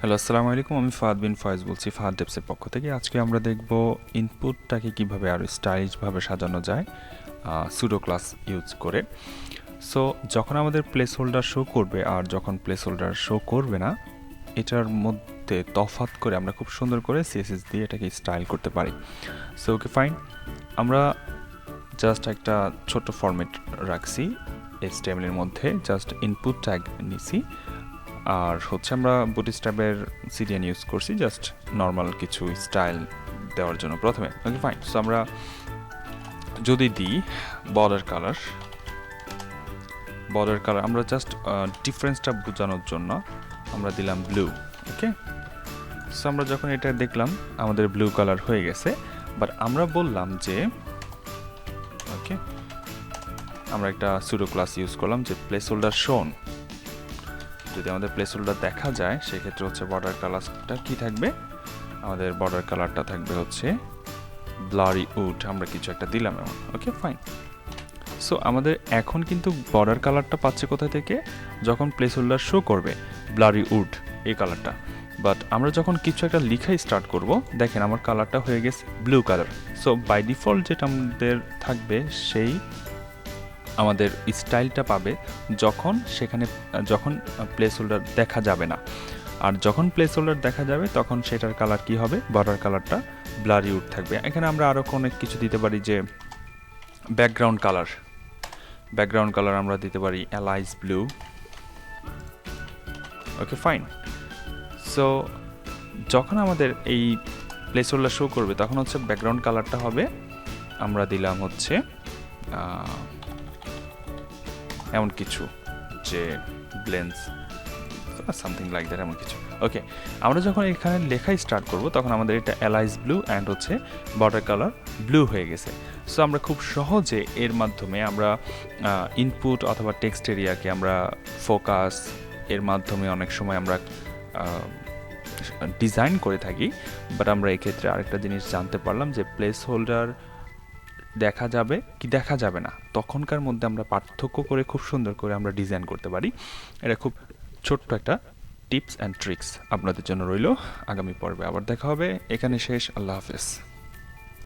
Hello, আসসালামু আলাইকুম। আমি ফাহাদ বিন ফয়েজ বলছি ফাহাদ ডেপসের পক্ষ থেকে। আজকে আমরা দেখব ইনপুটটাকে কিভাবে আরও স্টাইলিশভাবে সাজানো যায় সুডো ক্লাস ইউজ করে। সো যখন আমাদের প্লেস হোল্ডার শো করবে আর যখন প্লেস হোল্ডার শো করবে না, এটার মধ্যে তফাৎ করে আমরা খুব সুন্দর করে সিএসএস দিয়ে এটাকে স্টাইল করতে পারি। সো ওকে ফাইন, আমরা জাস্ট একটা ছোট্ট ফরম্যাট রাখছি HTML এর মধ্যে, জাস্ট ইনপুট ট্যাগ নিছি আর হচ্ছে আমরা বুটস্ট্র্যাপের সিডিএন ইউজ করছি জাস্ট নর্মাল কিছু স্টাইল দেওয়ার জন্য প্রথমে। ওকে ফাইন, সো আমরা যদি দিই বর্ডার কালার আমরা জাস্ট ডিফারেন্সটা বোঝানোর জন্য আমরা দিলাম ব্লু। ওকে, সো আমরা যখন এটা দেখলাম আমাদের ব্লু কালার হয়ে গেছে, বাট আমরা বললাম যে ওকে আমরা একটা সুডো ক্লাস ইউজ করলাম যে placeholder-shown। যদি আমাদের প্লেস হোল্ডার দেখা যায় সেক্ষেত্রে হচ্ছে বর্ডার কালারটা কি থাকবে, আমাদের বর্ডার কালারটা থাকবে হচ্ছে ব্লারি উড। আমরা কিছু একটা দিলাম এমন। ওকে ফাইন, সো আমাদের এখন কিন্তু বর্ডার কালারটা পাচ্ছে কোথা থেকে, যখন প্লেস হোল্ডার শো করবে ব্লারি উড এই কালারটা। বাট আমরা যখন কিছু একটা লিখাই স্টার্ট করব, দেখেন আমার কালারটা হয়ে গেছে blue colour. So by default যেটা আমাদের থাকবে সেই আমাদের স্টাইলটা পাবে যখন প্লেস হোল্ডার দেখা যাবে না। আর যখন প্লেস হোল্ডার দেখা যাবে তখন সেটার কালার কি হবে, বর্ডার কালারটা ব্লারি উড থাকবে। এখানে আমরা আরও অনেক কিছু দিতে পারি, যে ব্যাকগ্রাউন্ড কালার আমরা দিতে পারি allies blue. Okay fine, so যখন আমাদের এই প্লেস হোল্ডার শো করবে তখন হচ্ছে ব্যাকগ্রাউন্ড কালারটা হবে, আমরা দিলাম হচ্ছে এমন কিছু যে ব্লেন্স সামথিং লাইক দ্যাট, এমন কিছু। ওকে, আমরা যখন এখানে লেখাই স্টার্ট করব তখন আমাদের এটা অ্যালাইজ ব্লু অ্যান্ড হচ্ছে বর্ডার কালার ব্লু হয়ে গেছে। সো আমরা খুব সহজে এর মাধ্যমে আমরা ইনপুট অথবা টেক্সট এরিয়াকে আমরা ফোকাস এর মাধ্যমে অনেক সময় আমরা ডিজাইন করে থাকি। বাট আমরা এক্ষেত্রে আরেকটা জিনিস জানতে পারলাম যে প্লেস হোল্ডার দেখা যাবে কি দেখা যাবে না, তখনকার মধ্যে আমরা পার্থক্য করে খুব সুন্দর করে আমরা ডিজাইন করতে পারি। এটা খুব ছোট্ট একটা টিপস অ্যান্ড ট্রিক্স আপনাদের জন্য রইল। আগামী পর্বে আবার দেখা হবে। এখানে শেষ। আল্লাহ হাফেজ।